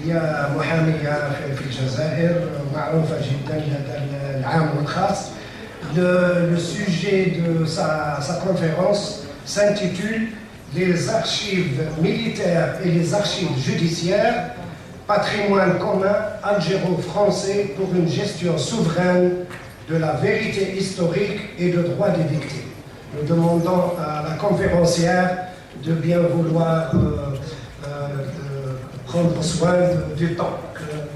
هي محامية في الجزائر معروفة جدا لدى العام والخاص. Le sujet de sa conférence s'intitule Les archives militaires et les archives judiciaires, patrimoine commun algéro-français pour une gestion souveraine de la vérité historique et le droit des victimes. Nous demandons à la conférencière de bien vouloir prendre soin du temps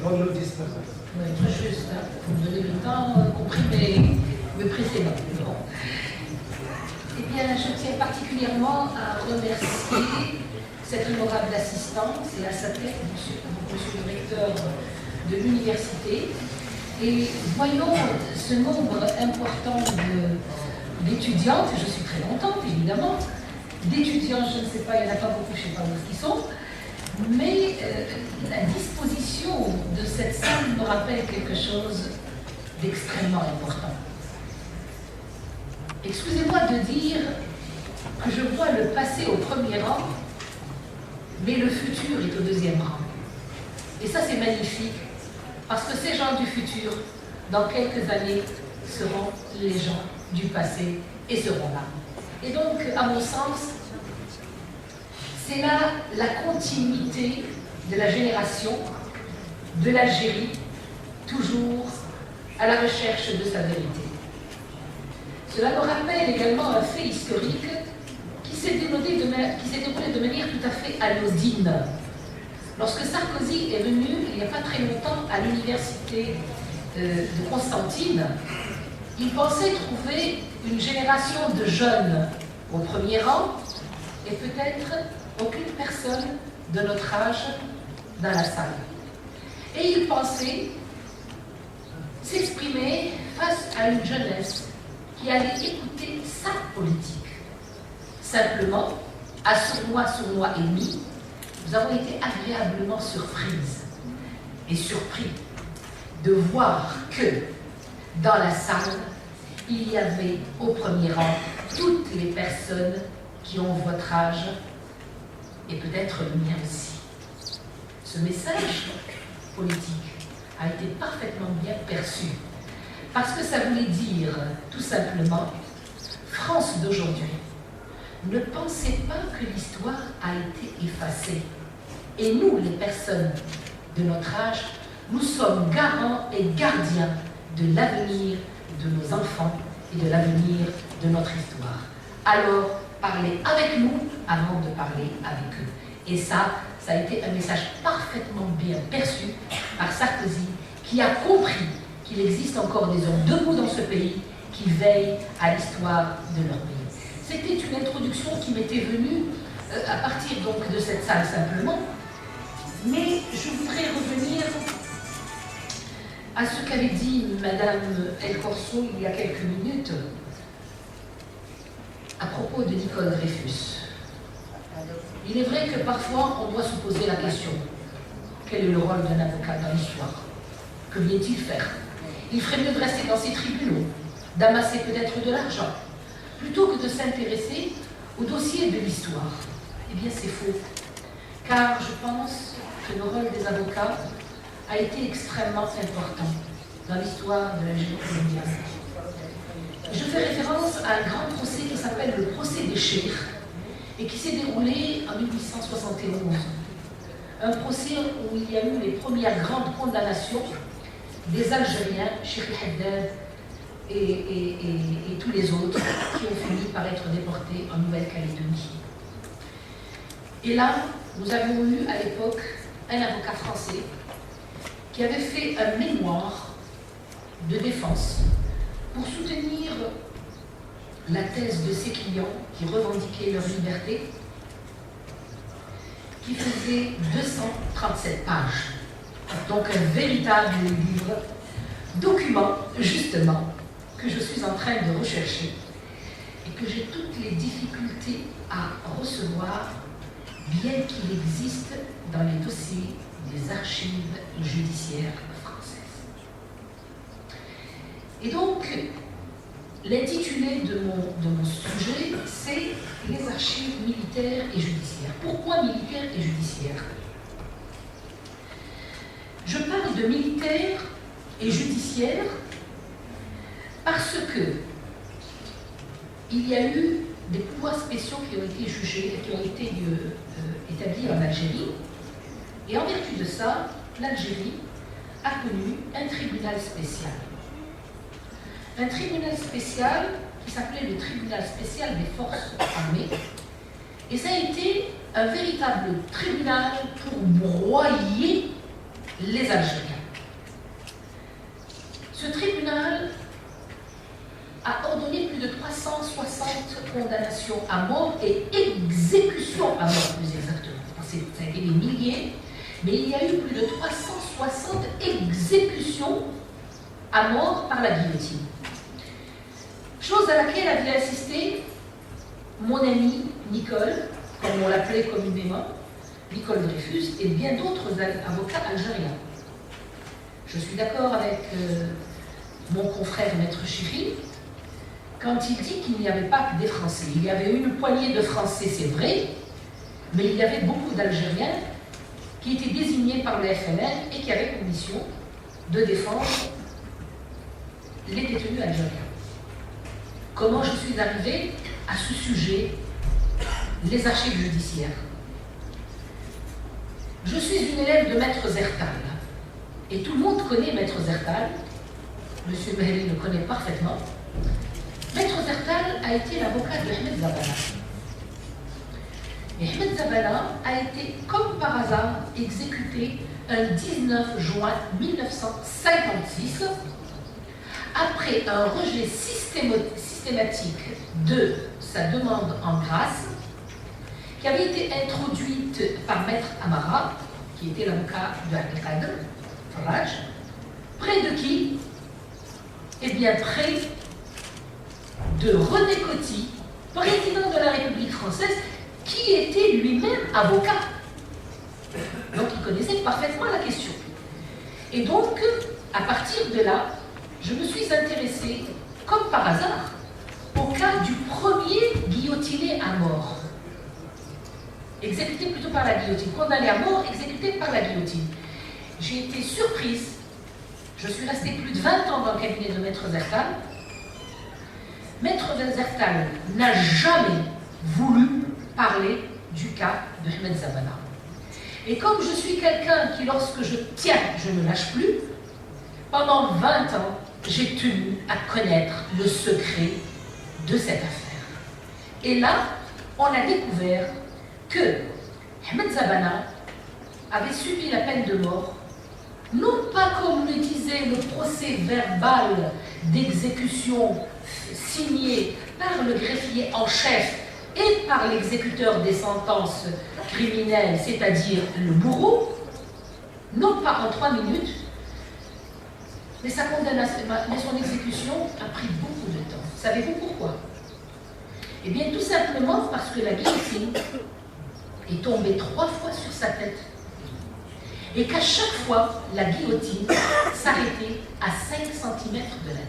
dont nous disposons. Oui, très juste, hein. Vous me donnez le temps, compris mes précédents. Bon. Eh bien, je tiens particulièrement à remercier cette honorable assistance et à sa tête, monsieur le recteur de l'université. Et voyons ce nombre important d'étudiantes, je suis très contente évidemment, d'étudiants, je ne sais pas, il n'y en a pas beaucoup, je ne sais pas où ils sont, mais la disposition de cette salle me rappelle quelque chose d'extrêmement important. Excusez-moi de dire que je vois le passé au premier rang, mais le futur est au deuxième rang. Et ça, c'est magnifique, parce que ces gens du futur, dans quelques années, seront les gens du passé et seront là. Et donc, à mon sens, c'est là la continuité de la génération de l'Algérie, toujours à la recherche de sa vérité. Cela me rappelle également un fait historique qui s'est déroulé de manière tout à fait anodine. Lorsque Sarkozy est venu, il n'y a pas très longtemps, à l'université de Constantine, il pensait trouver une génération de jeunes au premier rang et peut-être aucune personne de notre âge dans la salle. Et il pensait s'exprimer face à une jeunesse qui allait écouter sa politique. Simplement, à sournois et demi, nous avons été agréablement surprises et surpris de voir que dans la salle, il y avait au premier rang toutes les personnes qui ont votre âge et peut-être le mien aussi. Ce message politique a été parfaitement bien perçu parce que ça voulait dire tout simplement France d'aujourd'hui. Ne pensez pas que l'histoire a été effacée. Et nous, les personnes de notre âge, nous sommes garants et gardiens de l'avenir de nos enfants et de l'avenir de notre histoire. Alors, parlez avec nous avant de parler avec eux. Et ça a été un message parfaitement bien perçu par Sarkozy, qui a compris qu'il existe encore des hommes debout dans ce pays qui veillent à l'histoire de leur pays. C'était une introduction qui m'était venue à partir donc de cette salle simplement, mais je voudrais revenir à ce qu'avait dit Madame El Corso il y a quelques minutes à propos de Nicole Dreyfus. Il est vrai que parfois on doit se poser la question, quel est le rôle d'un avocat dans l'histoire? Que vient-il faire? Il ferait mieux de rester dans ses tribunaux, d'amasser peut-être de l'argent, plutôt que de s'intéresser au dossier de l'histoire. Eh bien, c'est faux, car je pense que le rôle des avocats a été extrêmement important dans l'histoire de l'Algérie coloniale. Je fais référence à un grand procès qui s'appelle le procès des Cheikhs et qui s'est déroulé en 1871. Un procès où il y a eu les premières grandes condamnations des Algériens, Cheikh El-Haddad et tous les autres qui ont fini par être déportés en Nouvelle-Calédonie. Et là, nous avions eu à l'époque un avocat français qui avait fait un mémoire de défense pour soutenir la thèse de ses clients qui revendiquaient leur liberté, qui faisait 237 pages. Donc un véritable livre, document justement que je suis en train de rechercher et que j'ai toutes les difficultés à recevoir, bien qu'il existe dans les dossiers des archives judiciaires françaises. Et donc, l'intitulé de mon sujet, c'est les archives militaires et judiciaires. Pourquoi militaires et judiciaires? de militaire et judiciaire parce que il y a eu des pouvoirs spéciaux qui ont été jugés, qui ont été établis en Algérie. Et en vertu de ça, l'Algérie a connu un tribunal spécial. Un tribunal spécial qui s'appelait le tribunal spécial des forces armées. Et ça a été un véritable tribunal pour broyer les Algériens. Ce tribunal a ordonné plus de 360 condamnations à mort et exécutions à mort, plus exactement. Ça a été des milliers, mais il y a eu plus de 360 exécutions à mort par la guillotine. Chose à laquelle avait assisté mon ami Nicole, comme on l'appelait communément, Nicole Dreyfus, et bien d'autres avocats algériens. Je suis d'accord avec mon confrère Maître Chiri quand il dit qu'il n'y avait pas que des Français. Il y avait une poignée de Français, c'est vrai, mais il y avait beaucoup d'Algériens qui étaient désignés par le FLN et qui avaient pour mission de défendre les détenus algériens. Comment je suis arrivée à ce sujet, les archives judiciaires? Je suis une élève de Maître Zertal, et tout le monde connaît Maître Zertal. Monsieur Mehri le connaît parfaitement. Maître Zertal a été l'avocat de Ahmed Zabana. Et Ahmed Zabana a été, comme par hasard, exécuté un 19 juin 1956 après un rejet systématique de sa demande en grâce qui avait été introduite par Maître Amara, qui était l'avocat de Abdelkader Faraj, près de qui? Eh bien, près de René Coty, président de la République française, qui était lui-même avocat. Donc il connaissait parfaitement la question. Et donc, à partir de là, je me suis intéressée, comme par hasard, au cas du premier guillotiné à mort. Exécuté plutôt par la guillotine, condamné à mort, exécuté par la guillotine. J'ai été surprise. Je suis restée plus de 20 ans dans le cabinet de Maître Zertal. Maître Zertal n'a jamais voulu parler du cas de Ahmed Zabana. Et comme je suis quelqu'un qui, lorsque je tiens, je ne lâche plus, pendant 20 ans, j'ai tenu à connaître le secret de cette affaire. Et là, on a découvert que Ahmed Zabana avait subi la peine de mort, non pas comme le disait le procès verbal d'exécution signé par le greffier en chef et par l'exécuteur des sentences criminelles, c'est-à-dire le bourreau, non pas en 3 minutes, mais sa condamnation, mais son exécution a pris beaucoup de temps. Savez-vous pourquoi? Eh bien, tout simplement parce que la guillotine est tombée 3 fois sur sa tête et qu'à chaque fois, la guillotine s'arrêtait à 5 cm de la tête.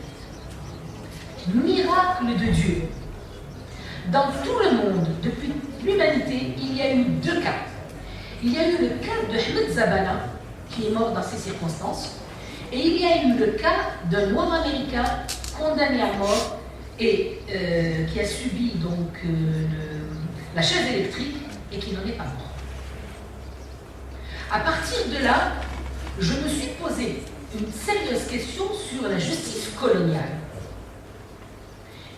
Miracle de Dieu. Dans tout le monde, depuis l'humanité, il y a eu 2 cas. Il y a eu le cas de Ahmed Zabana, qui est mort dans ces circonstances, et il y a eu le cas d'un noir américain condamné à mort et qui a subi donc la chaise électrique et qui n'en est pas mort. À partir de là, je me suis posé une sérieuse question sur la justice coloniale.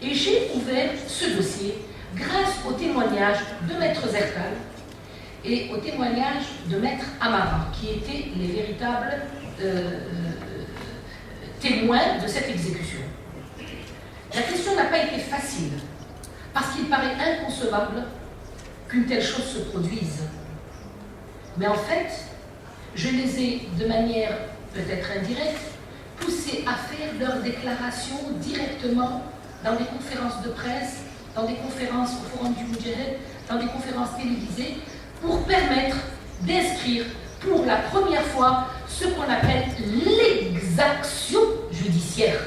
Et j'ai ouvert ce dossier grâce au témoignage de Maître Zertal et au témoignage de Maître Amara, qui étaient les véritables témoins de cette exécution. La question n'a pas été facile, parce qu'il paraît inconcevable qu'une telle chose se produise. Mais en fait, je les ai, de manière peut-être indirecte, poussés à faire leurs déclarations directement dans des conférences de presse, dans des conférences au Forum du Moudjahid, dans des conférences télévisées, pour permettre d'inscrire pour la première fois ce qu'on appelle l'exaction judiciaire.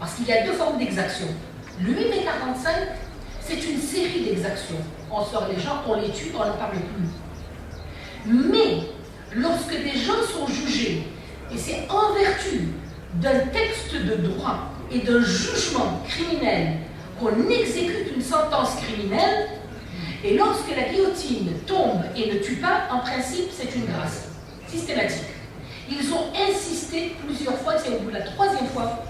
Parce qu'il y a 2 formes d'exaction. Le 8 mai 45, c'est une série d'exactions. On sort les gens, on les tue, on n'en parle plus. Mais lorsque des gens sont jugés Et c'est en vertu d'un texte de droit et d'un jugement criminel qu'on exécute une sentence criminelle. Et lorsque la guillotine tombe et ne tue pas, en principe, c'est une grâce systématique. Ils ont insisté plusieurs fois, et c'est au bout de la troisième fois,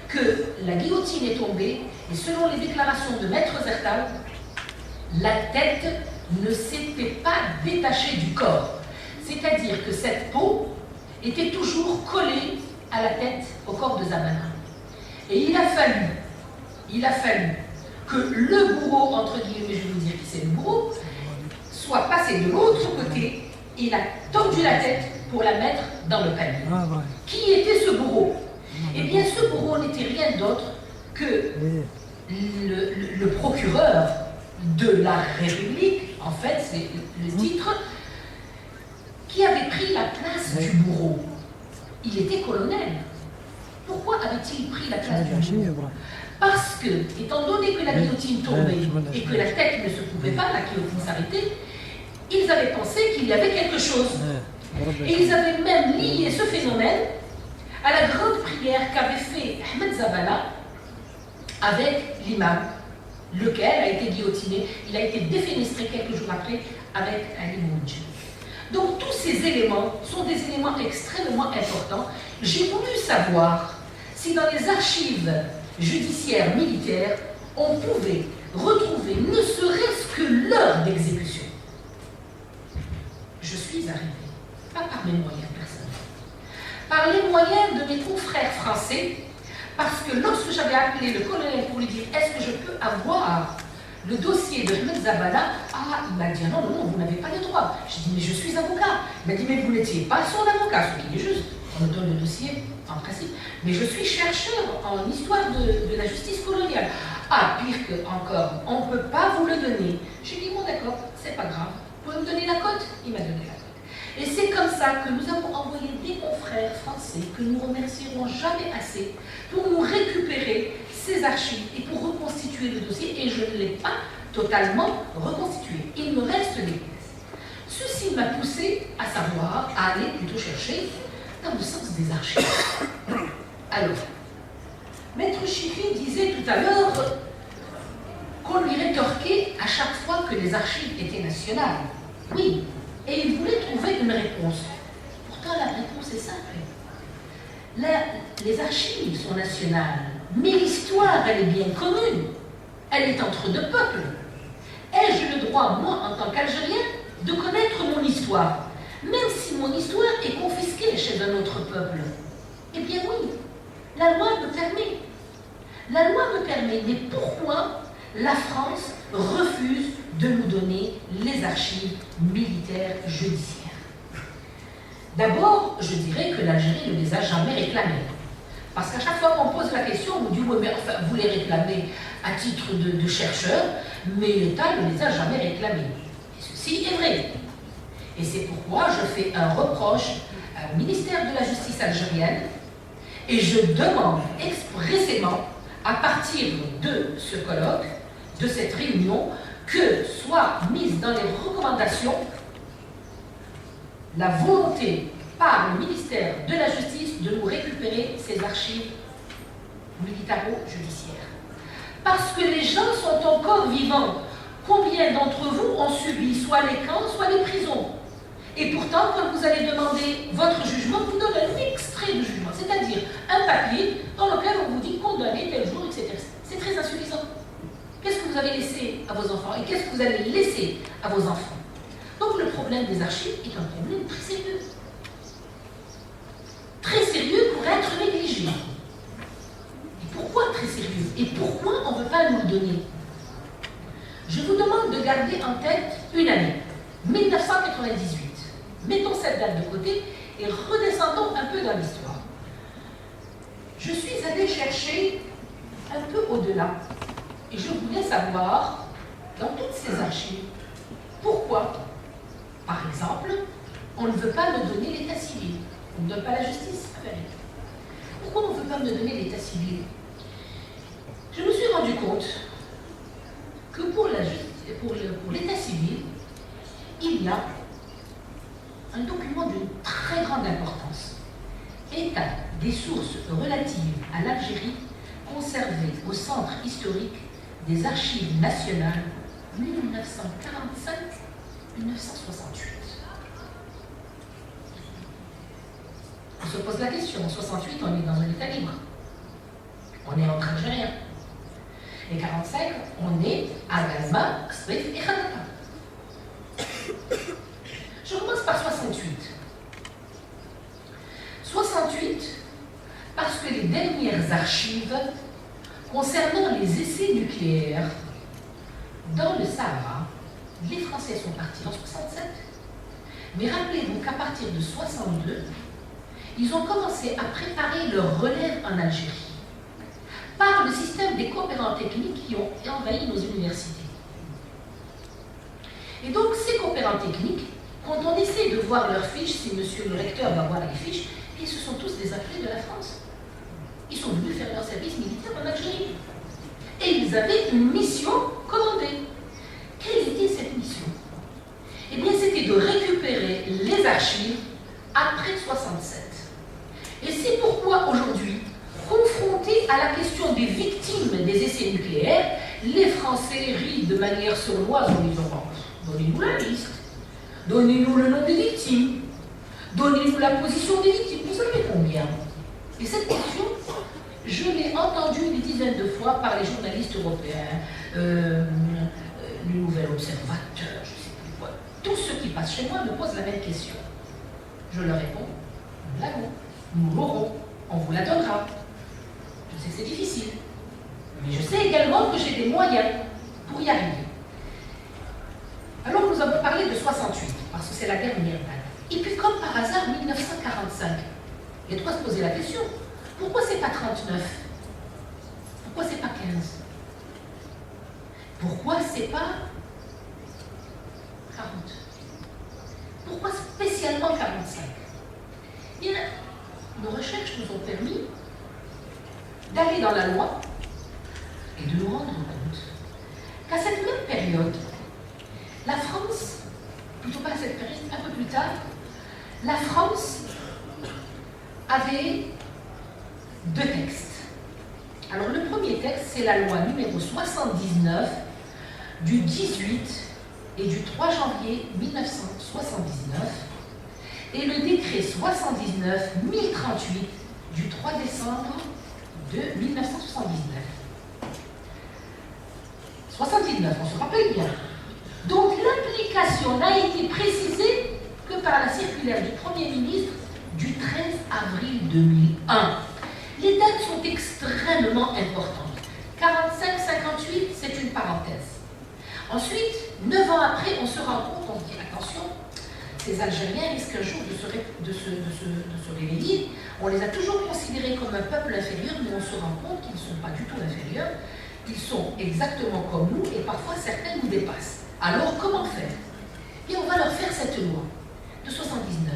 que la guillotine est tombée, et selon les déclarations de Maître Zertal, la tête ne s'était pas détachée du corps. C'est-à-dire que cette peau était toujours collée à la tête, au corps de Zabala. Et il a fallu que le bourreau, entre guillemets, je vais vous dire qui c'est le bourreau, soit passé de l'autre côté, et il a tendu la tête pour la mettre dans le panier. Qui était ce bourreau? Eh bien, ce bourreau n'était rien d'autre que le procureur de la République, en fait, c'est le titre, qui avait pris la place du bourreau. Il était colonel. Pourquoi avait-il pris la place du bourreau? Parce que, étant donné que la guillotine tombait et que la tête ne se pouvait pas, la guillotine s'arrêtait, ils avaient pensé qu'il y avait quelque chose. Et ils avaient même lié ce phénomène à la grande prière qu'avait fait Ahmed Zabala avec l'imam, lequel a été guillotiné. Il a été défenestré quelques jours après avec Ali Moudj. Donc tous ces éléments sont des éléments extrêmement importants. J'ai voulu savoir si dans les archives judiciaires militaires, on pouvait retrouver ne serait-ce que l'heure d'exécution. Je suis arrivée, pas par mes moyens personnels, par les moyens de mes confrères français, parce que lorsque j'avais appelé le colonel pour lui dire « Est-ce que je peux avoir le dossier de Ahmed Zabala ?» Il m'a dit « Non, non, non, vous n'avez pas le droit. » J'ai dit « Mais je suis avocat. » Il m'a dit « Mais vous n'étiez pas son avocat, ce qui est juste. On me donne le dossier en principe. Mais je suis chercheur en histoire de la justice coloniale. » Ah, pire que encore, on ne peut pas vous le donner. J'ai dit « Bon, d'accord, c'est pas grave. Vous pouvez me donner la cote ?» Il m'a donné la cote. Et c'est comme ça que nous avons envoyé des confrères français que nous remercierons jamais assez pour nous récupérer ces archives et pour reconstituer le dossier. Et je ne l'ai pas totalement reconstitué. Il me reste les pièces. Ceci m'a poussé à savoir, à aller plutôt chercher dans le sens des archives. Alors, Maître Chiffi disait tout à l'heure qu'on lui rétorquait à chaque fois que les archives étaient nationales. Oui, et il voulait trouver une réponse. Pourtant, la réponse est simple. Les archives sont nationales, mais l'histoire, elle est bien commune. Elle est entre deux peuples. Ai-je le droit, moi, en tant qu'Algérien, de connaître mon histoire, même si mon histoire est confisquée chez un autre peuple? Eh bien oui, la loi me permet. La loi me permet, mais pourquoi la France refuse de nous donner les archives militaires judiciaires? D'abord, je dirais que l'Algérie ne les a jamais réclamées. Parce qu'à chaque fois qu'on pose la question, on dit « Oui, mais enfin, vous les réclamez à titre de chercheur, mais l'État ne les a jamais réclamées. » Et ceci est vrai. Et c'est pourquoi je fais un reproche au ministère de la Justice algérienne et je demande expressément, à partir de ce colloque, de cette réunion, que soit mise dans les recommandations la volonté par le ministère de la Justice de nous récupérer ces archives militaro-judiciaires. Parce que les gens sont encore vivants. Combien d'entre vous ont subi soit les camps, soit les prisons? Et pourtant, quand vous allez demander votre jugement, vous donne un extrait de jugement, c'est-à-dire un papier dans lequel on vous dit condamné tel jour, etc. C'est très insuffisant. Qu'est-ce que vous avez laissé à vos enfants et qu'est-ce que vous allez laisser à vos enfants? Donc le problème des archives est un problème très sérieux. Très sérieux pour être négligé. Et pourquoi très sérieux? Et pourquoi on ne veut pas nous le donner? Je vous demande de garder en tête une année, 1998. Mettons cette date de côté et redescendons un peu dans l'histoire. Je suis allée chercher un peu au-delà et je voulais savoir, dans toutes ces archives, pourquoi, par exemple, on ne veut pas me donner l'état civil. On ne donne pas la justice à Paris. Pourquoi on ne veut pas me donner l'état civil? Je me suis rendu compte que pour l'état civil, il y a un document d'une très grande importance et l'état des sources relatives à l'Algérie conservées au Centre historique des Archives nationales 1945-1968. On se pose la question, en 68, on est dans un état libre. On est entre Algériens. Et 45, on est à Gazma, Srif et Khanaka. Je commence par 68. 68, parce que les dernières archives concernant les essais nucléaires dans le Sahara, les Français sont partis en 67, mais rappelez-vous qu'à partir de 62, ils ont commencé à préparer leur relève en Algérie par le système des coopérants techniques qui ont envahi nos universités. Et donc, ces coopérants techniques, quand on essaie de voir leurs fiches, si monsieur le recteur va voir les fiches, ils se sont tous des appelés de la France. Ils sont venus faire leur service militaire en Algérie. Et ils avaient une mission commandée. Quelle était cette mission? Eh bien, c'était de récupérer les archives après 67. Et c'est pourquoi aujourd'hui, confrontés à la question des victimes des essais nucléaires, les Français rient de manière sournoise en disant « Donnez-nous la liste, donnez-nous le nom des victimes, donnez-nous la position des victimes, vous savez combien ?» Et cette question, je l'ai entendue des dizaines de fois par les journalistes européens, le Nouvel Observateur, je ne sais plus quoi. Tous ceux qui passent chez moi me posent la même question. Je leur réponds, nous l'avons, nous l'aurons, on vous la donnera. Je sais que c'est difficile, mais je sais également que j'ai des moyens pour y arriver. Alors nous avons parlé de 68, parce que c'est la dernière date. Et puis comme par hasard, 1945. Il y a de quoi se poser la question. Pourquoi c'est pas 39? Pourquoi c'est pas 15? Pourquoi c'est pas 40? Pourquoi spécialement 45? Et là, nos recherches nous ont permis d'aller dans la loi et de nous rendre compte qu'à cette même période, la France, plutôt pas à cette période, un peu plus tard, la France avait deux textes. Alors le premier texte, c'est la loi numéro 79 du 18 et du 3 janvier 1979 et le décret 79-1038 du 3 décembre de 1979. 79, on se rappelle bien. Donc l'application n'a été précisée que par la circulaire du Premier ministre du 13 avril 2001. Les dates sont extrêmement importantes. 45-58, c'est une parenthèse. Ensuite, 9 ans après, on se rend compte, on se dit attention, ces Algériens risquent un jour de se réveiller. On les a toujours considérés comme un peuple inférieur, mais on se rend compte qu'ils ne sont pas du tout inférieurs. Ils sont exactement comme nous et parfois certains nous dépassent. Alors, comment faire? Et on va leur faire cette loi de 79.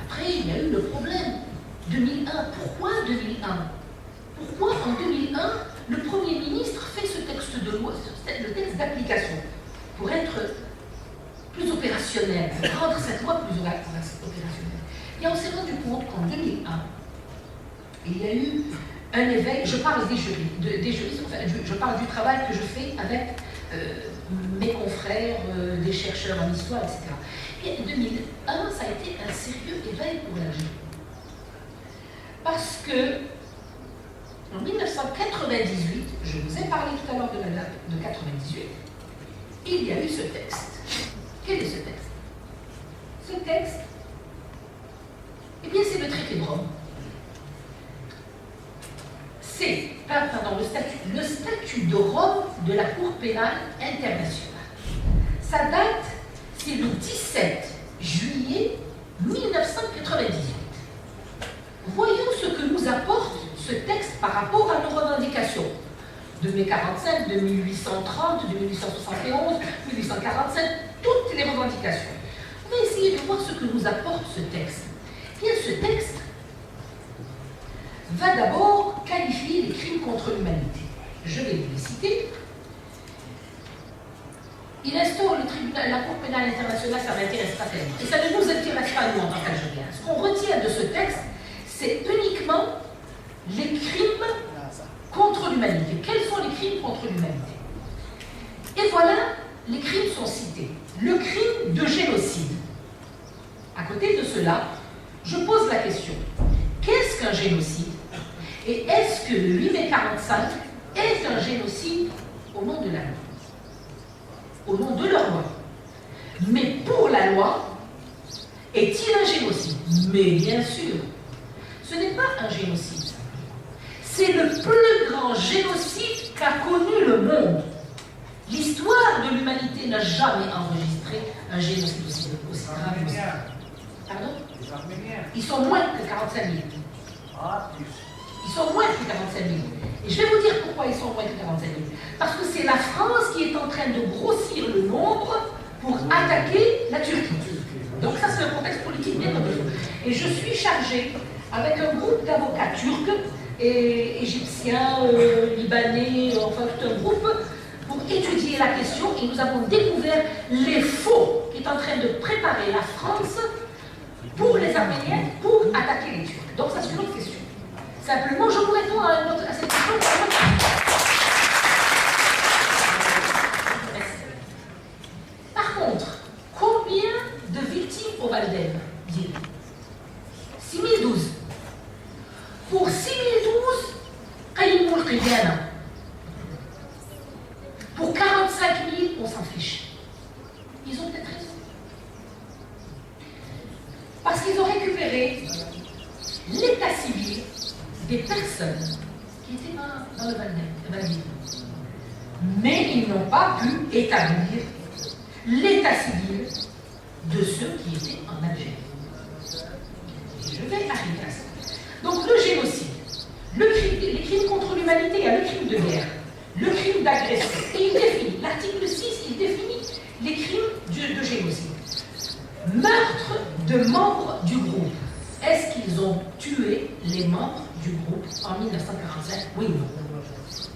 Après, il y a eu le problème. 2001. Pourquoi 2001? Pourquoi en 2001, le Premier ministre fait ce texte de loi, le texte d'application, pour être plus opérationnel, pour rendre cette loi plus opérationnelle? Et on s'est rendu compte qu'en 2001, il y a eu un éveil, je parle des juristes, enfin, je parle du travail que je fais avec mes confrères, des chercheurs en histoire, etc. Et 2001, ça a été un sérieux éveil pour l'Algérie. Parce que, en 1998, je vous ai parlé tout à l'heure de la date de 98, il y a eu ce texte. Quel est ce texte? Ce texte, eh bien, c'est le traité de Rome. C'est, le statut de Rome de la Cour pénale internationale. Sa date, c'est le 17 juillet 1998. Voyons ce que nous apporte ce texte par rapport à nos revendications. De mai 45, de 1830, de 1871, 1847, toutes les revendications. On va essayer de voir ce que nous apporte ce texte. Bien, ce texte va d'abord qualifier les crimes contre l'humanité. Je vais vous les citer. Il instaure le tribunal, la Cour pénale internationale, ça m'intéresse pas tellement. Et ça ne nous intéresse pas, nous, en tant qu'Algériens. Ce qu'on retient de ce texte, c'est uniquement voilà, les crimes sont cités. Le crime de génocide. À côté de cela, je pose la question, qu'est-ce qu'un génocide? Et est-ce que le 8 mai 45 est un génocide au nom de la loi? Au nom de leur loi. Mais pour la loi, est-il un génocide? Mais bien sûr, ce n'est pas un génocide. C'est le plus grand génocide qu'a connu le monde. L'histoire de l'humanité n'a jamais enregistré un génocide aussi grave que ça. Pardon? Les Arméniens. Ils sont moins que 45 000. Ah, plus. Ils sont moins que 45 000. Et je vais vous dire pourquoi ils sont moins que 45 000. Parce que c'est la France qui est en train de grossir le nombre pour attaquer la Turquie. Donc ça, c'est un contexte politique bien connu. Et je suis chargée avec un groupe d'avocats turcs et égyptiens, libanais, enfin tout un groupe, pour étudier la question. Et nous avons découvert les faux qui est en train de préparer la France pour les Arméniens pour attaquer les Turcs. Donc ça, c'est une autre question. Simplement, je vous réponds à cette question. Par contre, combien de victimes au Val-d'Aisne, dit 6012. Pour 6012, Qayyimoul Qiyana. Pour 45 000, on s'en fiche. Ils ont peut-être raison. Parce qu'ils ont récupéré l'état civil des personnes qui étaient dans le Val-d'Aisne. Mais ils n'ont pas pu établir l'état civil de ceux qui étaient en Algérie. Et je vais arriver à ça. Donc le génocide, les crimes contre l'humanité, il y a le crime de guerre, le crime d'agression. Et il définit, l'article 6, il définit les crimes de génocide. Meurtre de membres du groupe. Est-ce qu'ils ont tué les membres du groupe en 1945? Oui ou non?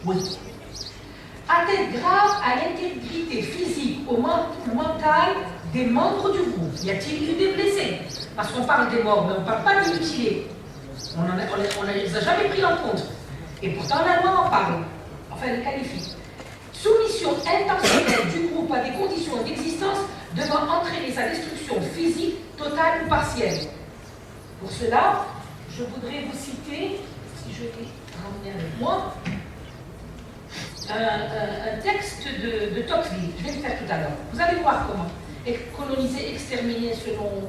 Oui. Atteinte grave à l'intégrité physique ou mentale des membres du groupe. Y a-t-il eu des blessés? Parce qu'on parle des morts, mais on ne parle pas des mutilés. On ne les a jamais pris en compte. Et pourtant, la loi en parle. Enfin, elle qualifie. Soumission intentionnelle du groupe à des conditions d'existence devant entraîner sa destruction physique, totale ou partielle. Pour cela, je voudrais vous citer, si je l'ai ramené avec moi, un texte de Tocqueville. Je vais le faire tout à l'heure. Vous allez voir comment. Coloniser, exterminer selon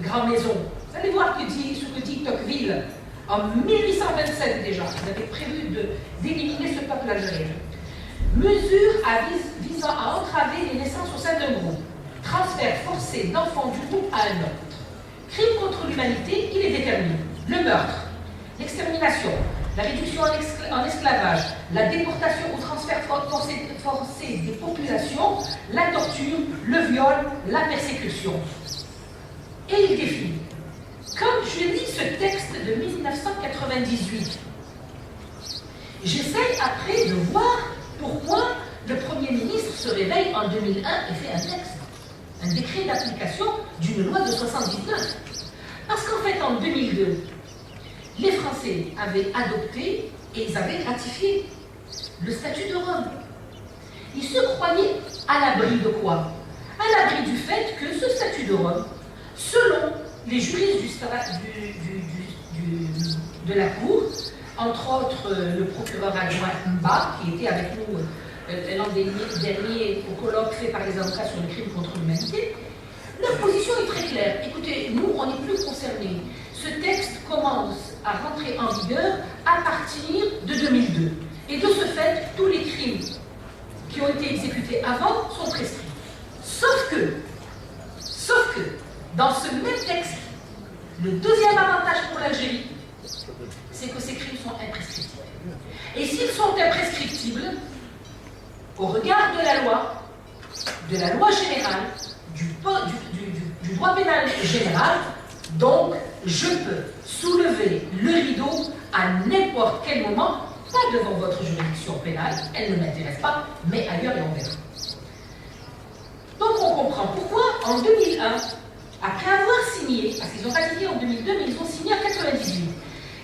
Grand Maison. Vous allez voir ce que dit Tocqueville en 1827 déjà. Il avait prévu d'éliminer ce peuple algérien. Mesure visant à entraver les naissances au sein d'un groupe. Transfert forcé d'enfants du groupe à un autre. Crime contre l'humanité, il est déterminé. Le meurtre, l'extermination, la réduction en esclavage, la déportation ou transfert forcé des populations, la torture, le viol, la persécution. Et il définit. Quand je lis ce texte de 1998, j'essaie après de voir pourquoi le Premier ministre se réveille en 2001 et fait un texte, un décret d'application d'une loi de 79. Parce qu'en fait, en 2002, les Français avaient adopté et ils avaient ratifié le statut de Rome. Ils se croyaient à l'abri de quoi? À l'abri du fait que ce statut de Rome, selon les juristes de la Cour, entre autres le procureur adjoint Mba, qui était avec nous l'an dernier au colloque fait par les avocats sur les crimes contre l'humanité, leur position est très claire. Écoutez, nous, on n'est plus concernés. Ce texte commence à rentrer en vigueur à partir de 2002. Et de ce fait, tous les crimes qui ont été exécutés avant sont prescrits. Sauf que, dans ce même texte, le deuxième avantage pour l'Algérie, c'est que ces crimes sont imprescriptibles. Et s'ils sont imprescriptibles, au regard de la loi générale, du droit pénal général, donc je peux soulever le rideau à n'importe quel moment, pas devant votre juridiction pénale, elle ne m'intéresse pas, mais ailleurs et on verra. Donc on comprend pourquoi en 2001, après avoir signé, parce qu'ils ont ratifié en 2002, mais ils ont signé en 1998,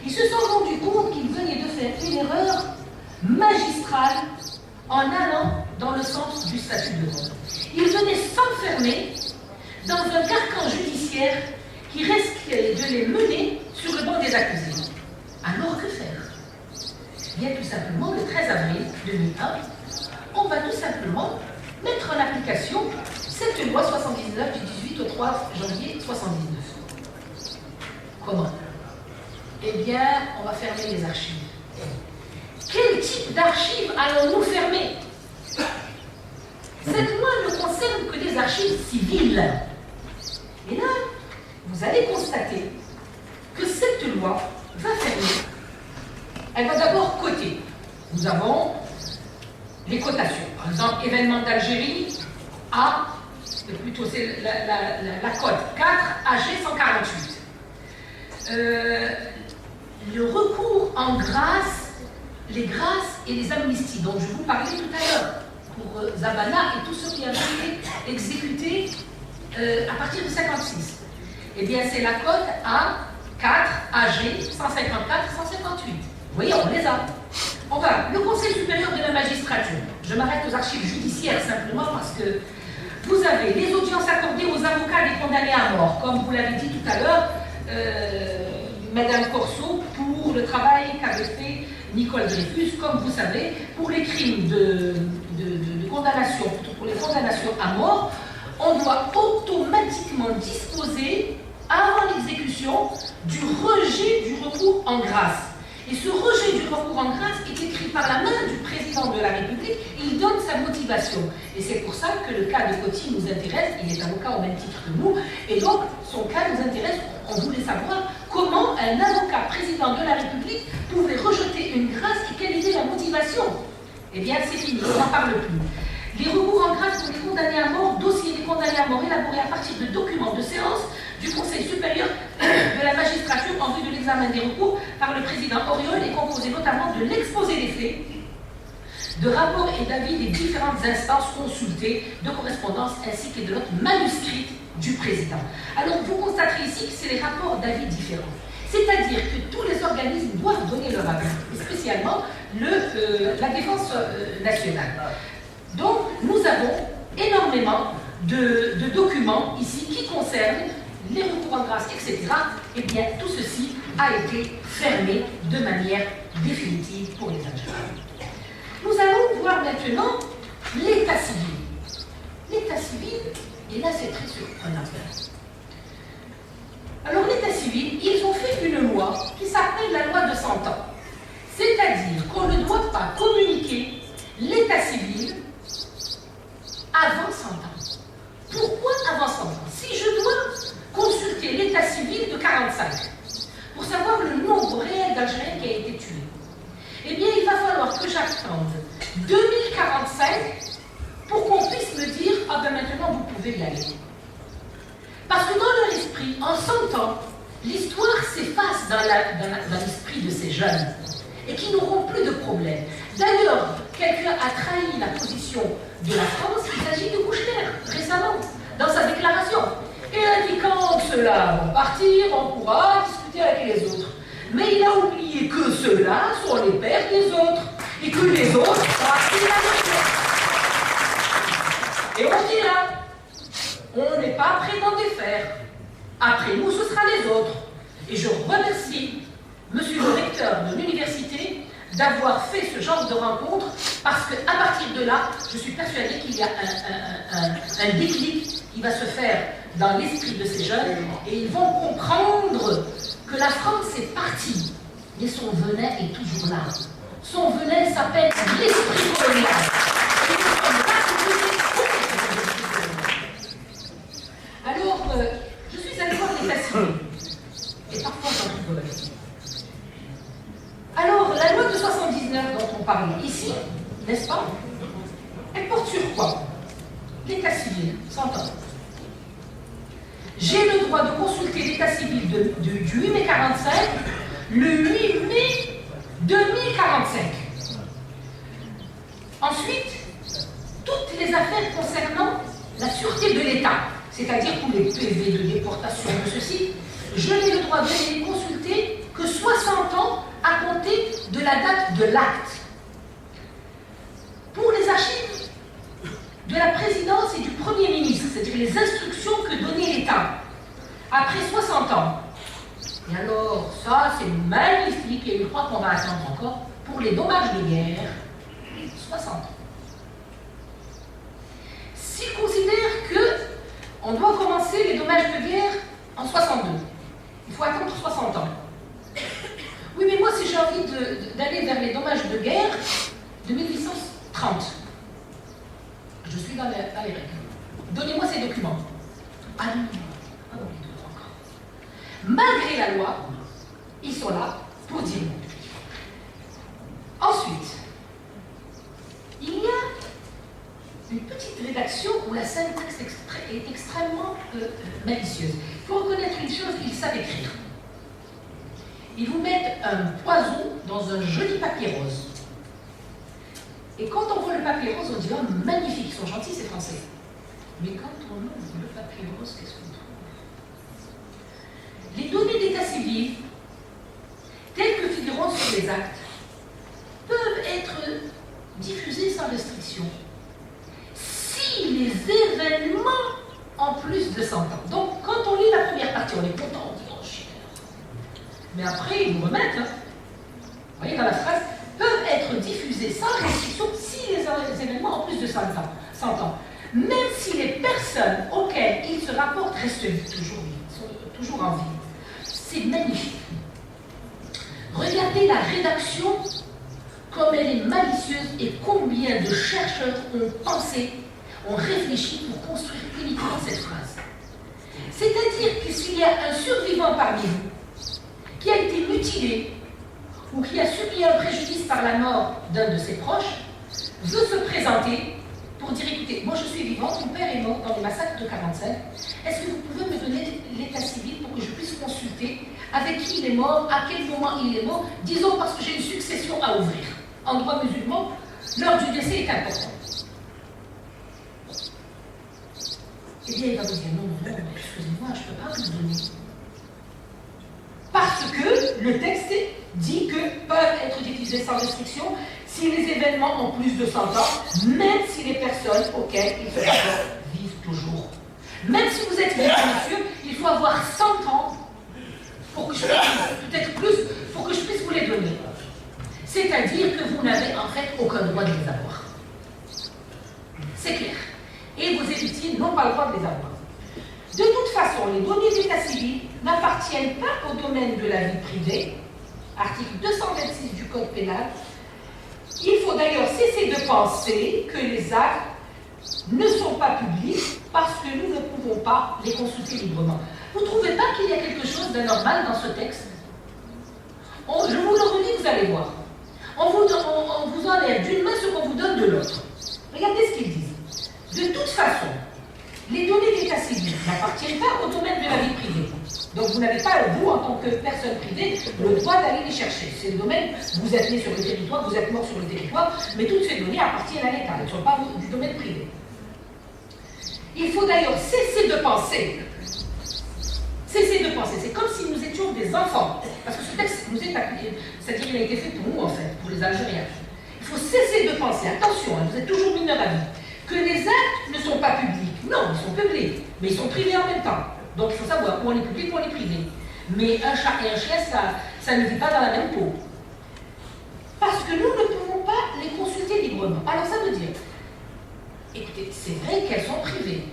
ils se sont rendus compte qu'ils venaient de faire une erreur magistrale en allant dans le sens du statut de Rome. Il venait s'enfermer dans un carcan judiciaire qui risquait de les mener sur le banc des accusés. Alors que faire? Bien tout simplement, le 13 avril 2001, on va tout simplement mettre en application cette loi 79 du 18 au 3 janvier 79. Comment? Eh bien, on va fermer les archives. Quel type d'archives allons-nous fermer? Cette loi ne concerne que les archives civiles. Et là, vous allez constater que cette loi va fermer. Elle va d'abord coter. Nous avons les cotations. Par exemple, événement d'Algérie, A, plutôt c'est la cote 4, AG 148. Le recours en grâce, les grâces et les amnisties dont je vous parlais tout à l'heure, pour Zabana et tous ceux qui avaient été exécutés à partir de 56. Eh bien, c'est la cote A4, AG 154, 158. Vous voyez, on les a. On va, le Conseil supérieur de la magistrature. Je m'arrête aux archives judiciaires simplement parce que vous avez les audiences accordées aux avocats des condamnés à mort, comme vous l'avez dit tout à l'heure, Madame Corso, pour le travail qu'avait fait Nicole Dreyfus, comme vous savez, pour les crimes de condamnation, pour les condamnations à mort, on doit automatiquement disposer, avant l'exécution, du rejet du recours en grâce. Et ce rejet du recours en grâce est écrit par la main du président de la République et il donne sa motivation. Et c'est pour ça que le cas de Coty nous intéresse, il est avocat au même titre que nous, et donc son cas nous intéresse. On voulait savoir comment un avocat président de la République pouvait rejeter une grâce et quelle était la motivation. Eh bien, c'est fini, on n'en parle plus. Les recours en grâce pour les condamnés à mort, dossiers des condamnés à mort élaborés à partir de documents de séance du Conseil supérieur de la magistrature en vue de l'examen des recours par le président Auriol est composé notamment de l'exposé des faits, de rapports et d'avis des différentes instances consultées, de correspondances ainsi que de notes manuscrites du président. Alors vous constaterez ici que c'est les rapports d'avis différents. C'est-à-dire que tous les organismes doivent donner leur avis, spécialement la défense nationale. Donc nous avons énormément de documents ici qui concernent les recours en grâce, etc. Eh bien, tout ceci a été fermé de manière définitive pour les Algériens. Nous allons voir maintenant l'état civil. L'état civil, et là c'est très surprenant. Alors l'état civil, ils ont fait une loi qui s'appelle la loi de 100 ans. C'est-à-dire qu'on ne doit pas communiquer l'état civil avant 100 ans. Pourquoi avant 100 ans? Si je dois consulter l'état civil de 45 pour savoir le nombre réel d'Algériens qui a été tué, eh bien il va falloir que j'attende 2045 pour qu'on puisse me dire « Ah ben maintenant vous pouvez y aller ». Parce que dans leur esprit, en 100 ans, l'histoire s'efface dans l'esprit de ces jeunes et qui n'auront plus de problème. D'ailleurs, quelqu'un a trahi la position de la France, il s'agit de Kouchner, récemment, dans sa déclaration. Et il a dit quand ceux-là vont partir, on pourra discuter avec les autres. Mais il a oublié que ceux-là sont les pères des autres et que les autres sont partis de la nation. Et on dira, on n'est pas prêt d'en défaire. Après nous, ce sera les autres. Et je remercie monsieur le recteur de l'université d'avoir fait ce genre de rencontre parce qu'à partir de là, je suis persuadée qu'il y a un déclic qui va se faire dans l'esprit de ces jeunes et ils vont comprendre que la France est partie, mais son venin est toujours là. Son venin s'appelle l'esprit colonial. Et nous ne sommes pas supposés contre. Alors, je suis allée voir l'état civil. Et parfois, j'en rigole. Alors, la loi de 79 dont on parle ici, n'est-ce pas? Elle porte sur quoi? L'état civil, 100 ans. J'ai le droit de consulter l'état civil du 8 mai 45, le 8 mai 2045. Ensuite, toutes les affaires concernant la sûreté de l'État, c'est-à-dire tous les PV de déportation de ceci, je n'ai le droit de les consulter que 60 ans à compter de la date de l'acte. Pour les archives de la présidence et du Premier ministre, c'est-à-dire les instructions que donnait l'État après 60 ans. Et alors, ça c'est magnifique, et je crois qu'on va attendre encore pour les dommages de guerre, 60 ans. S'il considère qu'on doit commencer les dommages de guerre en 62, il faut attendre 60 ans. Oui, mais moi, si j'ai envie d'aller vers les dommages de guerre de 1830, je suis dans les règles. Donnez-moi ces documents. Ah non, ah non, les documents encore. Malgré la loi, ils sont là pour dire non. Ensuite, il y a une petite rédaction où la syntaxe est extrêmement malicieuse. Il faut reconnaître une chose, ils savent écrire. Ils vous mettent un poison dans un joli papier rose. Et quand on voit le papier rose, on dit « Oh, magnifique, ils sont gentils, ces Français ». Mais quand on ouvre le papier rose, qu'est-ce qu'on trouve? Les données d'état civil, telles que figurant sur les actes, peuvent être diffusées sans restriction si les événements ont plus de 100 ans. Donc, quand on lit la première partie, on est content, on dit « Oh, chien ». Mais après, ils nous remettent, hein. Vous voyez, dans la phrase, peuvent être diffusés sans restriction si les événements ont plus de 100 ans. Même si les personnes auxquelles ils se rapportent restent toujours en vie. C'est magnifique. Regardez la rédaction, comme elle est malicieuse et combien de chercheurs ont pensé, ont réfléchi pour construire uniquement cette phrase. C'est-à-dire que s'il y a un survivant parmi vous qui a été mutilé ou qui a subi un préjudice par la mort d'un de ses proches, veut se présenter pour dire, écoutez, moi je suis vivant, mon père est mort dans les massacres de 45, est-ce que vous pouvez me donner l'état civil pour que je puisse consulter avec qui il est mort, à quel moment il est mort, disons parce que j'ai une succession à ouvrir. En droit musulman, l'heure du décès est importante. Eh bien, il va vous dire, non, excusez-moi, je ne peux pas vous le donner. Parce que le texte dit que peuvent être diffusés sans restriction si les événements ont plus de 100 ans, même si les personnes auxquelles ils se rapportent vivent toujours. Même si vous êtes vivant, monsieur, il faut avoir 100 ans pour que je puisse, peut-être plus, pour que je puisse vous les donner. C'est-à-dire que vous n'avez en fait aucun droit de les avoir. C'est clair. Et vos héritiers n'ont pas le droit de les avoir. De toute façon, les données d'état civil n'appartiennent pas au domaine de la vie privée, article 226 du Code pénal. Il faut d'ailleurs cesser de penser que les actes ne sont pas publics parce que nous ne pouvons pas les consulter librement. Vous ne trouvez pas qu'il y a quelque chose d'anormal dans ce texte? Je vous le redis, vous allez voir. On vous enlève d'une main ce qu'on vous donne de l'autre. Regardez ce qu'ils disent. De toute façon, les données d'état civil n'appartiennent pas au domaine de la vie privée. Donc vous n'avez pas, vous, en tant que personne privée, le droit d'aller les chercher. C'est le domaine, vous êtes né sur le territoire, vous êtes mort sur le territoire, mais toutes ces données appartiennent à l'État, elles ne sont pas du domaine privé. Il faut d'ailleurs cesser de penser. Cesser de penser. C'est comme si nous étions des enfants. Parce que ce texte nous est appliqué, c'est-à-dire qu'il a été fait pour nous, en fait, pour les Algériens. Il faut cesser de penser, attention, vous êtes toujours mineurs à vie, que les actes ne sont pas publics. Non, ils sont publics, mais ils sont privés en même temps. Donc il faut savoir où on est public, où on est privé. Mais un chat et un chien, ça ne vit pas dans la même peau. Parce que nous ne pouvons pas les consulter librement. Alors ça veut dire, écoutez, c'est vrai qu'elles sont privées,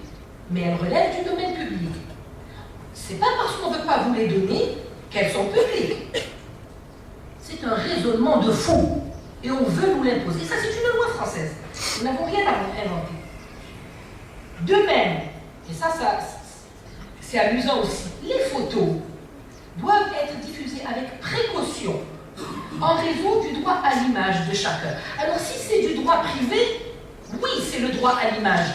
mais elles relèvent du domaine public. C'est pas parce qu'on ne veut pas vous les donner qu'elles sont publiques. C'est un raisonnement de fou. Et on veut nous l'imposer. Ça, c'est une loi française. Nous n'avons rien à inventer. De même, et ça c'est amusant aussi, les photos doivent être diffusées avec précaution en raison du droit à l'image de chacun. Alors si c'est du droit privé, oui, c'est le droit à l'image.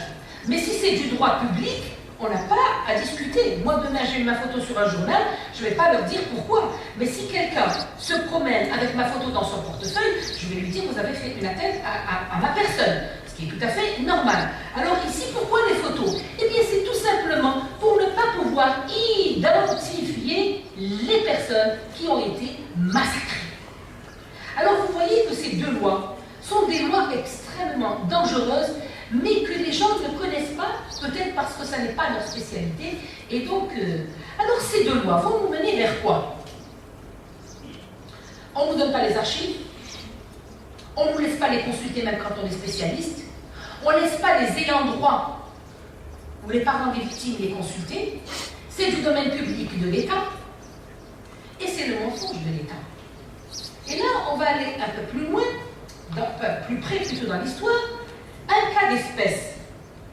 Mais si c'est du droit public, on n'a pas à discuter. Moi, demain, j'ai ma photo sur un journal, je ne vais pas leur dire pourquoi. Mais si quelqu'un se promène avec ma photo dans son portefeuille, je vais lui dire, vous avez fait une atteinte à ma personne. Ce qui est tout à fait normal. Alors ici, pourquoi les photos? Eh bien, c'est tout simplement pour ne pas pouvoir identifier les personnes qui ont été massacrées. Alors, vous voyez que ces deux lois sont des lois extrêmement dangereuses mais que les gens ne connaissent pas, peut-être parce que ça n'est pas leur spécialité. Et donc, alors ces deux lois vont nous mener vers quoi? On ne nous donne pas les archives, on ne nous laisse pas les consulter même quand on est spécialiste, on ne laisse pas les ayants droit ou les parents des victimes les consulter, c'est du domaine public de l'État, et c'est le mensonge de l'État. Et là, on va aller un peu plus loin, plus près plutôt dans l'histoire, un cas d'espèce.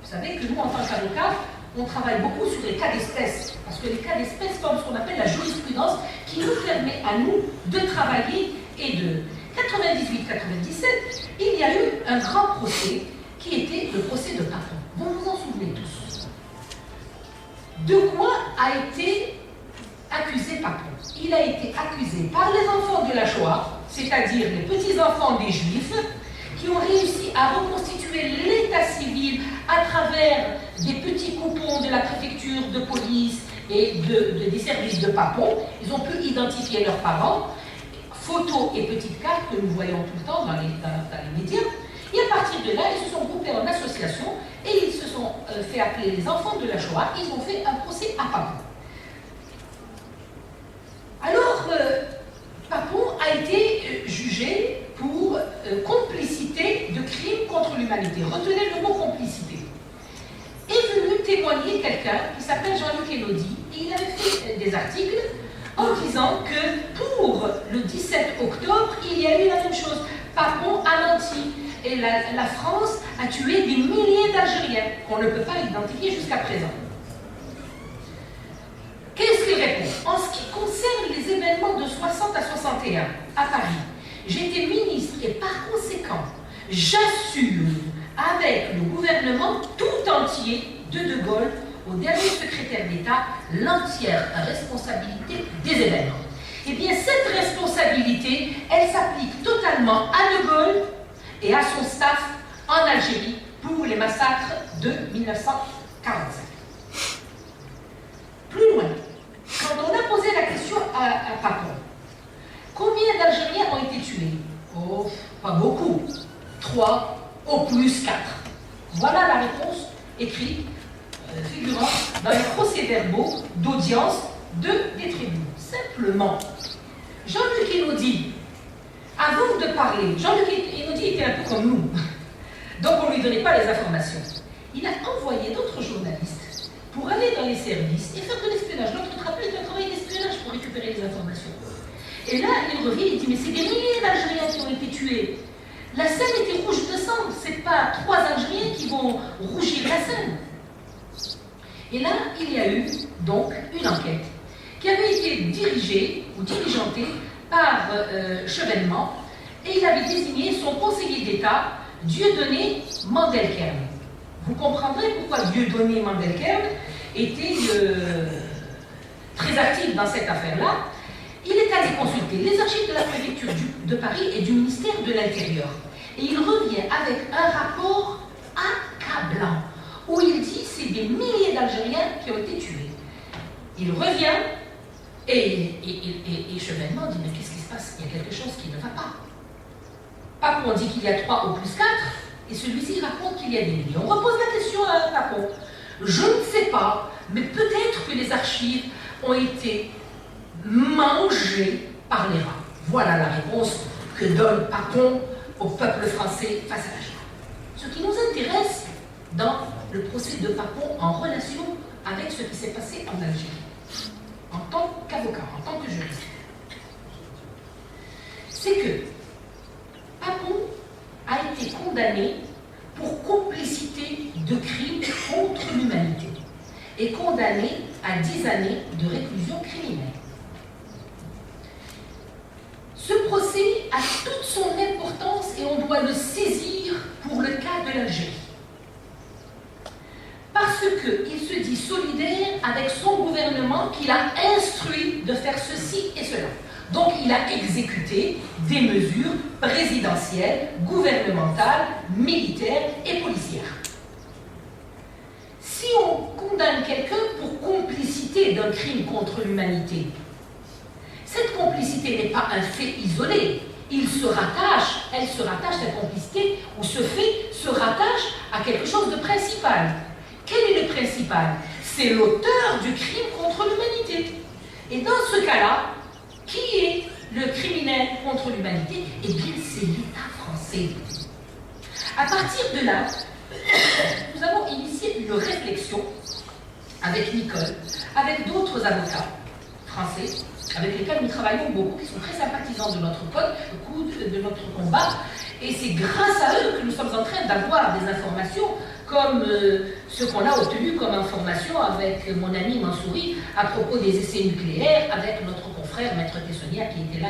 Vous savez que nous, en tant qu'avocats, on travaille beaucoup sur les cas d'espèce, parce que les cas d'espèce forment ce qu'on appelle la jurisprudence qui nous permet à nous de travailler. Et de 98-97, il y a eu un grand procès qui était le procès de Papon. Vous vous en souvenez tous. De quoi a été accusé Papon? Il a été accusé par les enfants de la Shoah, c'est-à-dire les petits-enfants des Juifs, qui ont réussi à reconstituer l'état civil à travers des petits coupons de la préfecture de police et des services de Papon. Ils ont pu identifier leurs parents, photos et petites cartes que nous voyons tout le temps dans les médias. Et à partir de là, ils se sont groupés en association et ils se sont fait appeler les enfants de la Shoah. Ils ont fait un procès à Papon. Alors, Papon a été jugé pour complicité de crimes contre l'humanité. Retenez le mot complicité. Est venu témoigner quelqu'un qui s'appelle Jean-Luc Elodie, et il avait fait des articles en disant que pour le 17 octobre, il y a eu la même chose. Papon a menti. Et la France a tué des milliers d'Algériens qu'on ne peut pas identifier jusqu'à présent. Qu'est-ce qu'il répond? En ce qui concerne les événements de 60 à 61 à Paris, j'étais ministre et par conséquent, j'assume avec le gouvernement tout entier de Gaulle au dernier secrétaire d'État l'entière responsabilité des événements. Eh bien, cette responsabilité, elle s'applique totalement à De Gaulle et à son staff en Algérie pour les massacres de 1945. Plus loin, quand on a posé la question à Papon, combien d'Algériens ont été tués? Oh, pas beaucoup. 3, au plus 4. Voilà la réponse écrite, figurant dans les procès-verbaux d'audience des tribunaux. Simplement, Jean-Luc Elodie, avant de parler, Jean-Luc Elodie était un peu comme nous, donc on ne lui donnait pas les informations. Il a envoyé d'autres journalistes pour aller dans les services et faire de l'espionnage. Notre travail est un travail d'espionnage pour récupérer les informations. Et là, il revient, il dit, mais c'est des milliers d'Algériens qui ont été tués. La Seine était rouge de sang, c'est pas 3 Algériens qui vont rougir la Seine. Et là, il y a eu donc une enquête qui avait été dirigée ou diligentée par Chevènement, et il avait désigné son conseiller d'État, Dieudonné Mandelkern. Vous comprendrez pourquoi Dieudonné Mandelkern était très actif dans cette affaire-là. Il est allé consulter les archives de la préfecture de Paris et du ministère de l'Intérieur. Et il revient avec un rapport accablant, où il dit que c'est des milliers d'Algériens qui ont été tués. Il revient et Chevènement dit, mais qu'est-ce qui se passe? Il y a quelque chose qui ne va pas. Papon dit qu'il y a 3 au plus 4, et celui-ci raconte qu'il y a des milliers. On repose la question à Papon. Je ne sais pas, mais peut-être que les archives ont été mangées par les rats. Voilà la réponse que donne Papon au peuple français face à la Shoah. Ce qui nous intéresse dans le procès de Papon en relation avec ce qui s'est passé en Algérie, en tant qu'avocat, en tant que juriste, c'est que Papon a été condamné pour complicité de crimes contre l'humanité et condamné à 10 années de réclusion criminelle. Ce procès a toute son importance et on doit le saisir pour le cas de l'Algérie. Parce qu'il se dit solidaire avec son gouvernement qu'il a instruit de faire ceci et cela. Donc il a exécuté des mesures présidentielles, gouvernementales, militaires et policières. Si on condamne quelqu'un pour complicité d'un crime contre l'humanité, cette complicité n'est pas un fait isolé. il se rattache, elle se rattache, cette complicité ou ce fait se rattache à quelque chose de principal. Quel est le principal? C'est l'auteur du crime contre l'humanité. Et dans ce cas-là, qui est le criminel contre l'humanité? Eh bien, c'est l'État français. À partir de là, nous avons initié une réflexion avec Nicole, avec d'autres avocats français, avec lesquels nous travaillons beaucoup, qui sont très sympathisants de notre code, de notre combat. Et c'est grâce à eux que nous sommes en train d'avoir des informations comme ce qu'on a obtenu comme information avec mon ami Mansouri à propos des essais nucléaires, avec notre confrère Maître Tessonia qui était là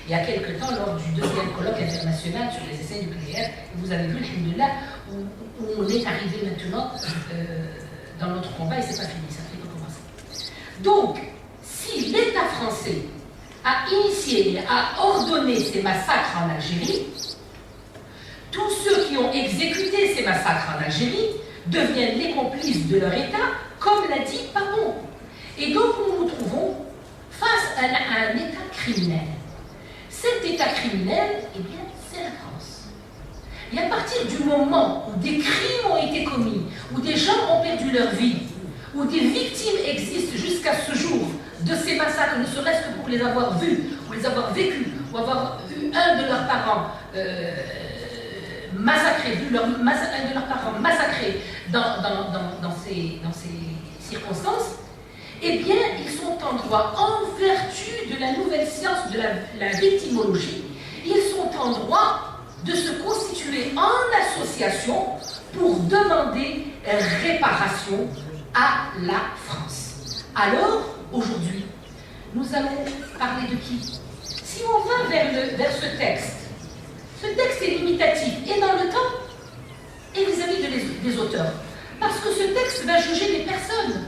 il y a quelque temps lors du 2e colloque international sur les essais nucléaires. Et vous avez vu, alhamdoulilah, où on est arrivé maintenant dans notre combat et c'est pas fini, ça fait que commencer. Donc, si l'État français a initié, a ordonné ces massacres en Algérie, tous ceux qui ont exécuté ces massacres en Algérie deviennent les complices de leur État, comme l'a dit Papon. Et donc nous nous trouvons face à un État criminel. Cet État criminel, eh bien, c'est la France. Et à partir du moment où des crimes ont été commis, où des gens ont perdu leur vie, où des victimes existent jusqu'à ce jour de ces massacres, ne serait-ce que pour les avoir vus, ou les avoir vécus, ou avoir vu un de leurs parents massacré, un de leurs parents massacré dans ces circonstances, eh bien, ils sont en droit, en vertu de la nouvelle science de la victimologie, ils sont en droit de se constituer en association pour demander réparation à la France. Alors, aujourd'hui, nous allons parler de qui? Si on va vers ce texte est limitatif et dans le temps et vis-à-vis des auteurs. Parce que ce texte va juger des personnes.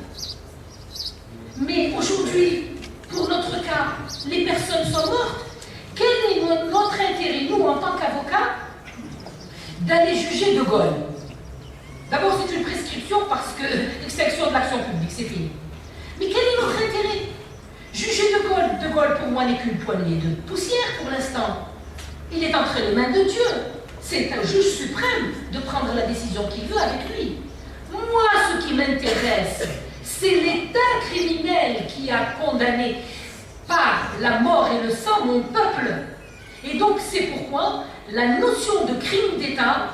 Mais aujourd'hui, pour notre cas, les personnes sont mortes. Quel est notre intérêt, nous, en tant qu'avocats, d'aller juger De Gaulle? D'abord, c'est une prescription parce que l'extinction de l'action publique, c'est fini. Mais quel est notre intérêt? Juger De Gaulle. De Gaulle, pour moi, n'est qu'une poignée de poussière pour l'instant. Il est entre les mains de Dieu. C'est un juge suprême de prendre la décision qu'il veut avec lui. Moi, ce qui m'intéresse, c'est l'État criminel qui a condamné par la mort et le sang mon peuple. Et donc, c'est pourquoi la notion de crime d'État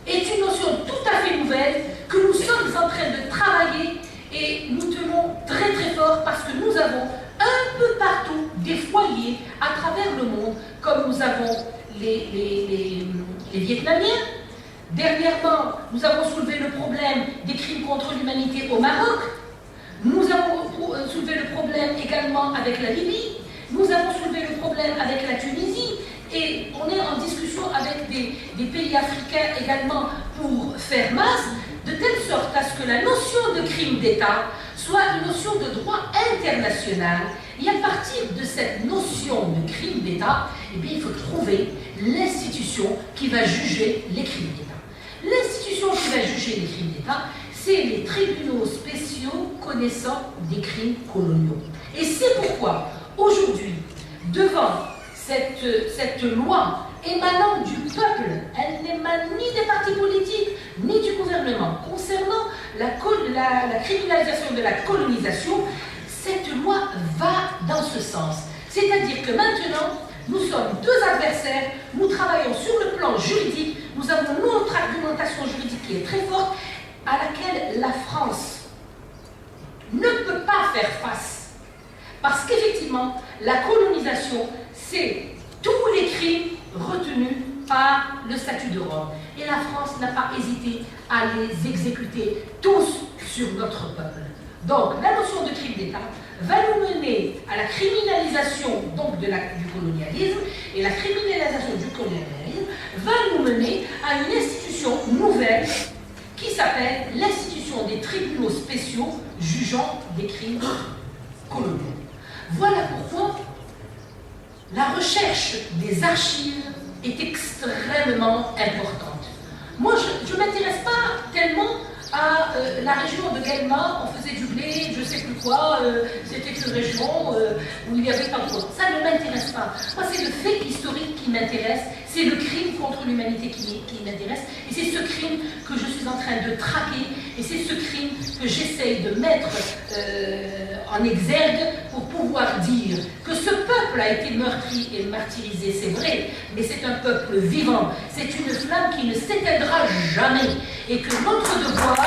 est une notion tout à fait nouvelle que nous sommes en train de travailler et nous tenons très très fort parce que nous avons un peu partout des foyers à travers le monde, comme nous avons les Vietnamiens. Dernièrement, nous avons soulevé le problème des crimes contre l'humanité au Maroc. Nous avons soulevé le problème également avec la Libye. Nous avons soulevé le problème avec la Tunisie. Et on est en discussion avec des pays africains également pour faire masse, de telle sorte à ce que la notion de crime d'État soit une notion de droit international. Et à partir de cette notion de crime d'État, eh bien, il faut trouver l'institution qui va juger les crimes d'État. L'institution qui va juger les crimes d'État, c'est les tribunaux spéciaux connaissant des crimes coloniaux. Et c'est pourquoi, aujourd'hui, devant cette loi émanant du peuple, elle n'émane ni des partis politiques, ni du gouvernement. Concernant la criminalisation de la colonisation, cette loi va dans ce sens. C'est-à-dire que maintenant, nous sommes deux adversaires, nous travaillons sur le plan juridique, nous avons notre argumentation juridique qui est très forte, à laquelle la France ne peut pas faire face. Parce qu'effectivement, la colonisation, c'est tous les crimes retenus par le statut de Rome. Et la France n'a pas hésité à les exécuter tous sur notre peuple. Donc, la notion de crime d'État va nous mener à la criminalisation donc, du colonialisme, et la criminalisation du colonialisme va nous mener à une institution nouvelle qui s'appelle l'institution des tribunaux spéciaux jugeant des crimes coloniaux. Voilà pourquoi la recherche des archives est extrêmement importante. Moi, je ne m'intéresse pas tellement à la région de Guelma, on faisait du blé c'était je sais plus quoi, c'était une région où il y avait tant de choses. Ça ne m'intéresse pas. Moi, c'est le fait historique qui m'intéresse, c'est le crime contre l'humanité qui m'intéresse, et c'est ce crime que je suis en train de traquer, et c'est ce crime que j'essaye de mettre en exergue pour pouvoir dire que ce peuple a été meurtri et martyrisé, c'est vrai, mais c'est un peuple vivant, c'est une flamme qui ne s'éteindra jamais, et que notre devoir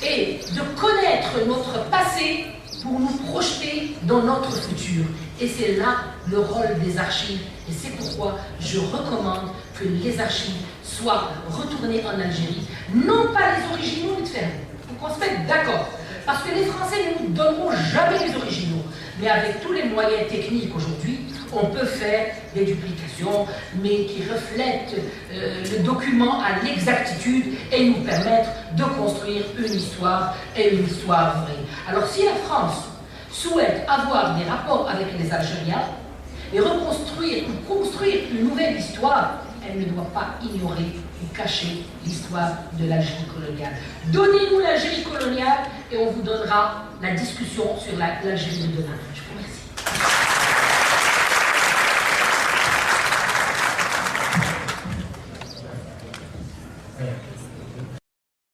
est de connaître notre passé pour nous projeter dans notre futur. Et c'est là le rôle des archives. Et c'est pourquoi je recommande que les archives soient retournées en Algérie. Non pas les originaux, mais de faire. Il faut qu'on se mette d'accord. Parce que les Français ne nous donneront jamais les originaux. Mais avec tous les moyens techniques aujourd'hui, on peut faire des duplications, mais qui reflètent le document à l'exactitude et nous permettre de construire une histoire et une histoire vraie. Alors si la France souhaite avoir des rapports avec les Algériens et reconstruire ou construire une nouvelle histoire, elle ne doit pas ignorer ou cacher l'histoire de l'Algérie coloniale. Donnez-nous l'Algérie coloniale et on vous donnera la discussion sur l'Algérie de demain. Je vous remercie.